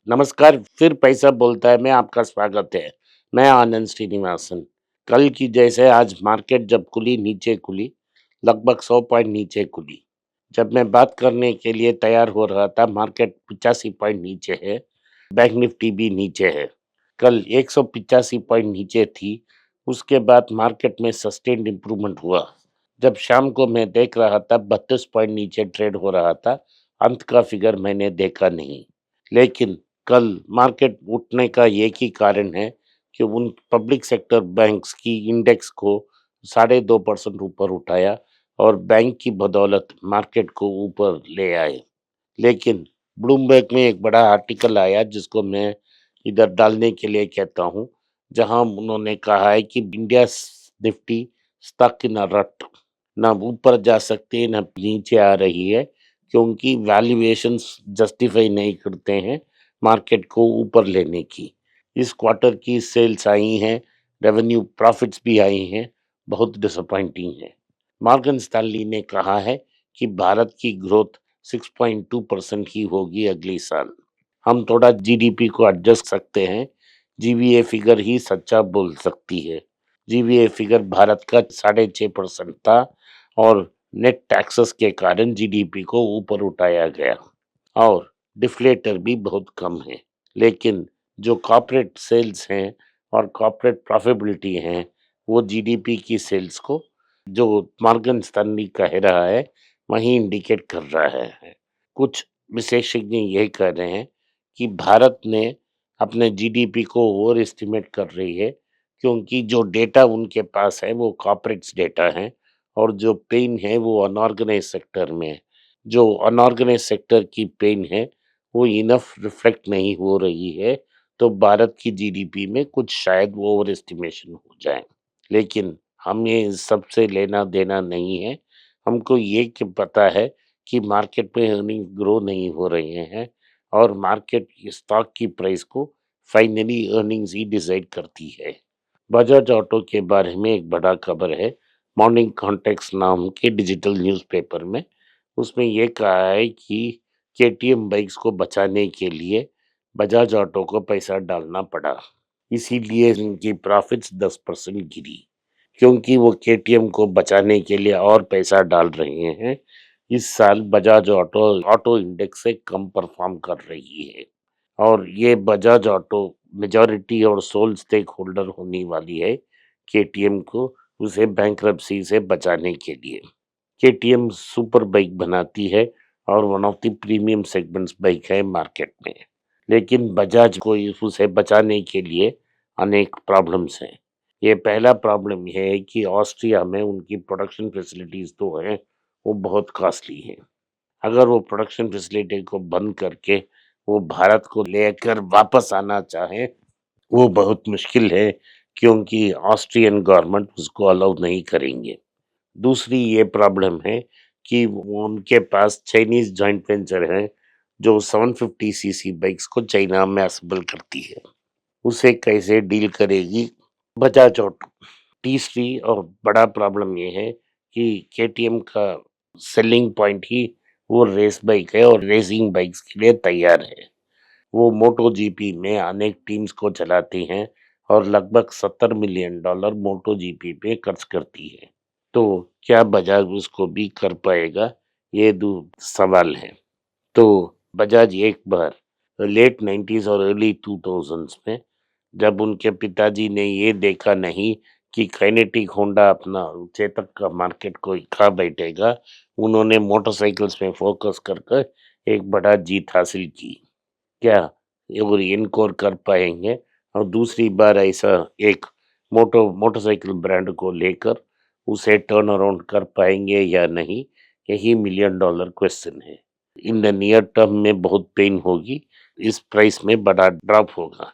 नमस्कार, फिर पैसा बोलता है में आपका स्वागत है। मैं आनंद श्रीनिवासन। कल की जैसे आज मार्केट जब खुली नीचे खुली, लगभग 100 पॉइंट नीचे खुली। जब मैं बात करने के लिए तैयार हो रहा था, मार्केट 85 पॉइंट नीचे है, बैंक निफ्टी भी नीचे है। कल 185 पॉइंट नीचे थी, उसके बाद मार्केट में सस्टेन्ड इम्प्रूवमेंट हुआ। जब शाम को मैं देख रहा था 32 पॉइंट नीचे ट्रेड हो रहा था, अंत का फिगर मैंने देखा नहीं। लेकिन कल मार्केट उठने का एक ही कारण है कि उन पब्लिक सेक्टर बैंक्स की इंडेक्स को 2.5% ऊपर उठाया और बैंक की बदौलत मार्केट को ऊपर ले आए। लेकिन ब्लूमबर्ग में एक बड़ा आर्टिकल आया जिसको मैं इधर डालने के लिए कहता हूँ, जहाँ उन्होंने कहा है कि इंडिया निफ्टी स्टक इन अ रट, ना ऊपर जा सकती है ना नीचे आ रही है, क्योंकि वैल्यूएशंस जस्टिफाई नहीं करते हैं मार्केट को ऊपर लेने की। इस क्वार्टर की सेल्स आई हैं, रेवेन्यू प्रॉफिट्स भी आई हैं, बहुत डिसअपॉइंटिंग है। मॉर्गन स्टैनली ने कहा है कि भारत की ग्रोथ 6.2% ही होगी अगली साल। हम थोड़ा जीडीपी को एडजस्ट सकते हैं, जीवीए फिगर ही सच्चा बोल सकती है। जीवीए फिगर भारत का 6.5% था और नेट टैक्सेस के कारण जीडीपी को ऊपर उठाया गया और डिफ्लेटर भी बहुत कम है। लेकिन जो कॉर्पोरेट सेल्स हैं और कॉर्पोरेट प्रॉफिटेबिलिटी हैं, वो जीडीपी की सेल्स को, जो मॉर्गन स्टैनली कह रहा है, वही इंडिकेट कर रहा है। कुछ विशेषज्ञ यही कह रहे हैं कि भारत ने अपने जीडीपी को ओवर एस्टिमेट कर रही है, क्योंकि जो डेटा उनके पास है वो कॉर्पोरेट्स डेटा है और जो पेन है वो अनऑर्गेनाइज सेक्टर में है। जो अनऑर्गेनाइज सेक्टर की पेन है वो इनफ रिफ्लेक्ट नहीं हो रही है, तो भारत की जीडीपी में कुछ शायद वो ओवर एस्टिमेशन हो जाए। लेकिन हमें इस सबसे लेना देना नहीं है। हमको ये कि पता है कि मार्केट में अर्निंग ग्रो नहीं हो रहे हैं और मार्केट स्टॉक की प्राइस को फाइनली अर्निंग्स ही डिसाइड करती है। बजाज ऑटो के बारे में एक बड़ा खबर है, मॉर्निंग कॉन्टेक्स्ट नाम के डिजिटल न्यूज़पेपर में। उसमें ये कहा है कि केटीएम बाइक्स को बचाने के लिए बजाज ऑटो को पैसा डालना पड़ा, इसीलिए इनकी प्रॉफिट्स 10% गिरी, क्योंकि वो केटीएम को बचाने के लिए और पैसा डाल रहे हैं। इस साल बजाज ऑटो ऑटो इंडेक्स से कम परफॉर्म कर रही है और ये बजाज ऑटो मेजॉरिटी और सोल स्टेक होल्डर होने वाली है केटीएम को, उसे बैंक्रप्सी से बचाने के लिए। केटीएम सुपर बाइक बनाती है और one of the premium segments bike है मार्केट में। लेकिन बजाज को उसे बचाने के लिए अनेक प्रॉब्लम्स हैं। ये पहला प्रॉब्लम ये है कि ऑस्ट्रिया में उनकी प्रोडक्शन फैसिलिटीज़ तो हैं, वो बहुत कॉस्टली हैं। अगर वो प्रोडक्शन फैसिलिटी को बंद करके वो भारत को लेकर वापस आना चाहें, वो बहुत मुश्किल है, क्योंकि ऑस्ट्रियन गवर्नमेंट उसको अलाउ नहीं करेंगे। दूसरी ये प्रॉब्लम है कि वो उनके पास चाइनीज़ जॉइंट वेंचर है, जो 750 सीसी बाइक्स को चाइना में असेंबल करती है। उसे कैसे डील करेगी बजाज ऑटो? तीसरी और बड़ा प्रॉब्लम ये है कि केटीएम का सेलिंग पॉइंट ही वो रेस बाइक है और रेसिंग बाइक्स के लिए तैयार है। वो मोटो जीपी में अनेक टीम्स को चलाती हैं और लगभग $70 मिलियन मोटो जीपी पे खर्च करती है। तो क्या बजाज उसको भी कर पाएगा? ये सवाल है। तो बजाज एक बार लेट 90s और अर्ली 2000s में, जब उनके पिताजी ने ये देखा नहीं कि काइनेटिक होंडा अपना चेतक का मार्केट को खा बैठेगा, उन्होंने मोटरसाइकिल्स में फोकस कर कर एक बड़ा जीत हासिल की। क्या ये वो इनकोर कर पाएंगे और दूसरी बार ऐसा एक मोटरसाइकिल ब्रांड को लेकर उसे टर्न अराउंड कर पाएंगे या नहीं? यही $1 मिलियन क्वेश्चन है। इन द नियर टर्म में बहुत पेन होगी, इस प्राइस में बड़ा ड्रॉप होगा।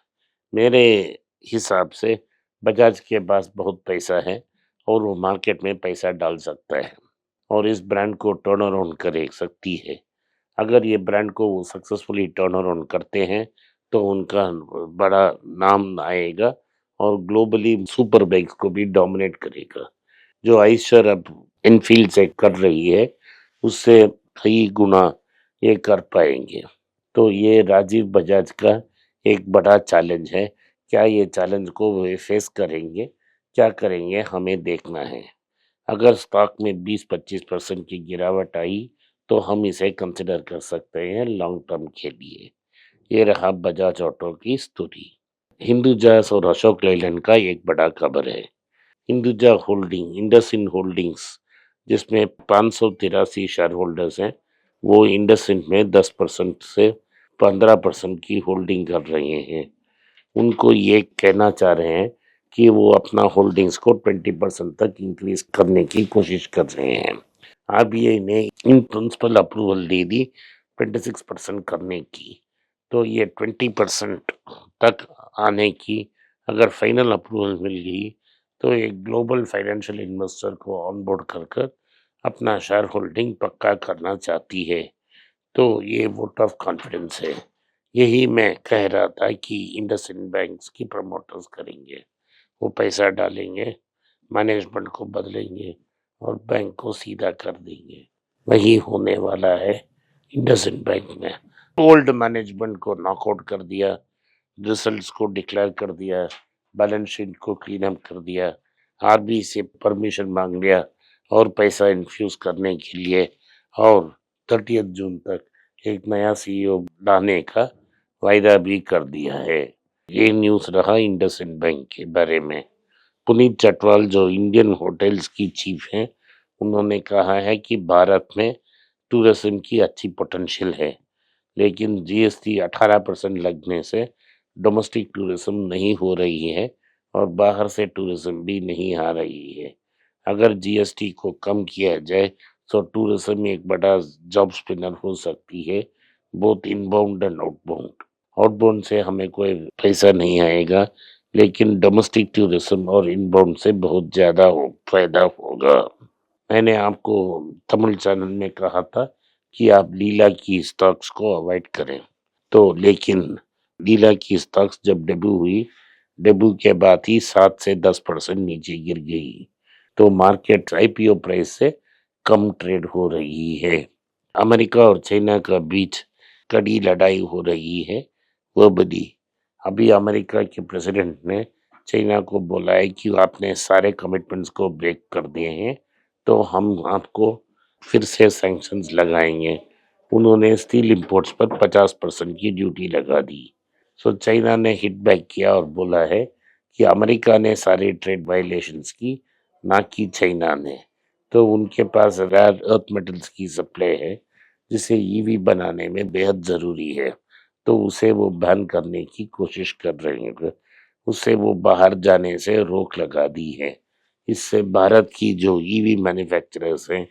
मेरे हिसाब से बजाज के पास बहुत पैसा है और वो मार्केट में पैसा डाल सकता है और इस ब्रांड को टर्न अराउंड कर सकती है। अगर ये ब्रांड को वो सक्सेसफुली टर्न अराउंड करते हैं, तो उनका बड़ा नाम आएगा और ग्लोबली सुपर बाइक्स को भी डोमिनेट करेगा। जो आइशर अब इनफील्ड से कर रही है, उससे कई गुना ये कर पाएँगे। तो ये राजीव बजाज का एक बड़ा चैलेंज है। क्या ये चैलेंज को वे फेस करेंगे? क्या करेंगे? हमें देखना है। अगर स्टॉक में 20-25% की गिरावट आई, तो हम इसे कंसिडर कर सकते हैं लॉन्ग टर्म के लिए। ये रहा बजाज ऑटो की स्टोरी। हिंदुजास और अशोक लेलैंड का एक बड़ा खबर है। हिंदुजा होल्डिंग, इंडसइंड होल्डिंग्स, जिसमें 583 शेयर होल्डर्स हैं, वो इंडसइंड में 10% से 15% की होल्डिंग कर रहे हैं। उनको ये कहना चाह रहे हैं कि वो अपना होल्डिंग्स को 20% तक इंक्रीज करने की कोशिश कर रहे हैं। आरबीआई ने इन प्रिंसिपल अप्रूवल दे दी 26% करने की। तो ये 20% तक आने की अगर फाइनल अप्रूवल मिल गई, तो एक ग्लोबल फाइनेंशियल इन्वेस्टर को ऑन बोर्ड कर कर अपना शेयर होल्डिंग पक्का करना चाहती है। तो ये वोट ऑफ कॉन्फिडेंस है। यही मैं कह रहा था कि इंडसइंड बैंक्स की प्रमोटर्स करेंगे। वो पैसा डालेंगे, मैनेजमेंट को बदलेंगे और बैंक को सीधा कर देंगे। वही होने वाला है इंडसइंड बैंक में। ओल्ड मैनेजमेंट को नॉकआउट कर दिया, रिजल्ट्स को डिक्लेयर कर दिया, बैलेंस शीट को क्लीन अप कर दिया, आरबीआई से परमिशन मांग लिया और पैसा इन्फ्यूज करने के लिए, और 30 जून तक एक नया सीईओ लाने का वायदा भी कर दिया है। ये न्यूज़ रहा इंडसइंड बैंक के बारे में। पुनीत चटवाल जो इंडियन होटल्स की चीफ हैं, उन्होंने कहा है कि भारत में टूरिज्म की अच्छी पोटेंशियल है, लेकिन जीएसटी 18% लगने से डोमेस्टिक टूरिज्म नहीं हो रही है और बाहर से टूरिज्म भी नहीं आ रही है। अगर जीएसटी को कम किया जाए, तो टूरिज्म एक बड़ा जॉब स्पिनर हो सकती है, both inbound and outbound. Outbound से हमें कोई पैसा नहीं आएगा, लेकिन डोमेस्टिक टूरिज्म और इनबाउंड से बहुत ज़्यादा फायदा होगा। मैंने आपको तमिल चैनल में कहा था कि आप लीला की स्टॉक्स को अवॉइड करें। तो लेकिन लीला की स्टॉक्स जब डेब्यू हुई, डेब्यू के बाद ही 7 से 10% नीचे गिर गई। तो मार्केट आईपीओ प्राइस से कम ट्रेड हो रही है। अमेरिका और चाइना का बीच कड़ी लड़ाई हो रही है, वो बदी। अभी अमेरिका के प्रेसिडेंट ने चाइना को बोला है कि आपने सारे कमिटमेंट्स को ब्रेक कर दिए हैं, तो हम आपको फिर से सैंक्शंस लगाएंगे। उन्होंने स्टील इंपोर्ट्स पर 50% की ड्यूटी लगा दी। सो चाइना ने हिट बैक किया और बोला है कि अमेरिका ने सारे ट्रेड वायलेशंस की, ना कि चाइना ने। तो उनके पास रेयर अर्थ मेटल्स की सप्लाई है, जिसे ईवी बनाने में बेहद ज़रूरी है। तो उसे वो बैन करने की कोशिश कर रहे हैं। उससे वो बाहर जाने से रोक लगा दी है। इससे भारत की जो ईवी मैन्युफैक्चरर्स हैं,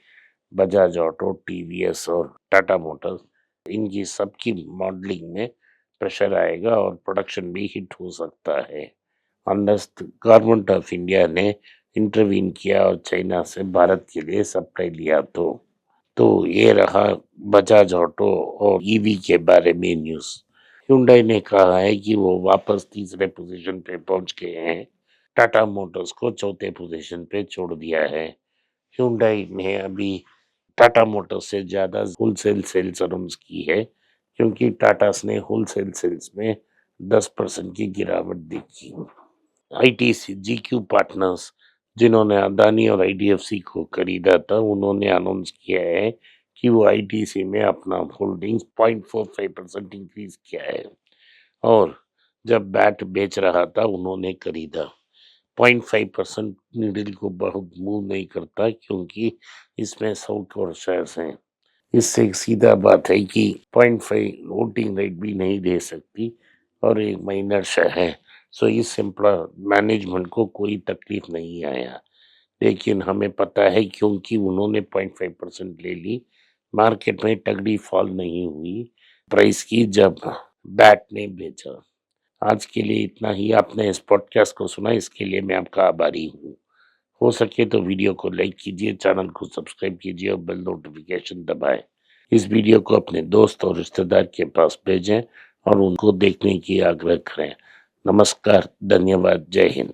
बजाज ऑटो, टीवीएस और टाटा मोटर्स, इनकी सबकी मॉडलिंग में प्रेशर आएगा और प्रोडक्शन भी हिट हो सकता है। अनलेस गवर्नमेंट ऑफ इंडिया ने इंटरवीन किया और चाइना से भारत के लिए सप्लाई लिया तो ये रहा बजाज ऑटो और ईवी के बारे में न्यूज़। hyundai ने कहा है कि वो वापस तीसरे पोजीशन पे पहुंच गए हैं। टाटा मोटर्स को चौथे पोजीशन पे छोड़ दिया है। hyundai ने अभी टाटा मोटर्स से ज़्यादा होलसेल सेल्स अनाउंस की है, क्योंकि टाटास ने होलसेल सेल्स में 10% की गिरावट देखी। आईटीसी जीक्यू पार्टनर्स, जिन्होंने अदानी और आईडीएफसी को खरीदा था, उन्होंने अनाउंस किया है कि वो आईटीसी में अपना होल्डिंग्स 0.45% इंक्रीज किया है। और जब बैट बेच रहा था, उन्होंने खरीदा। 0.5% नीडल को बहुत मूव नहीं करता, क्योंकि इसमें 100 करोड़ शेयर्स हैं। इससे एक सीधा बात है कि 0.5 वोटिंग राइट भी नहीं दे सकती और एक माइनर शेयर है। सो इस सिंपला मैनेजमेंट को कोई तकलीफ नहीं आया, लेकिन हमें पता है क्योंकि उन्होंने 0.5% ले ली, मार्केट में तगड़ी फॉल नहीं हुई प्राइस की जब बैट ने बेचा। आज के लिए इतना ही। आपने इस पॉडकास्ट को सुना, इसके लिए मैं आपका आभारी हूँ। हो सके तो वीडियो को लाइक कीजिए, चैनल को सब्सक्राइब कीजिए और बेल नोटिफिकेशन दबाएं। इस वीडियो को अपने दोस्त और रिश्तेदार के पास भेजें और उनको देखने की आग्रह करें। नमस्कार, धन्यवाद, जय हिंद।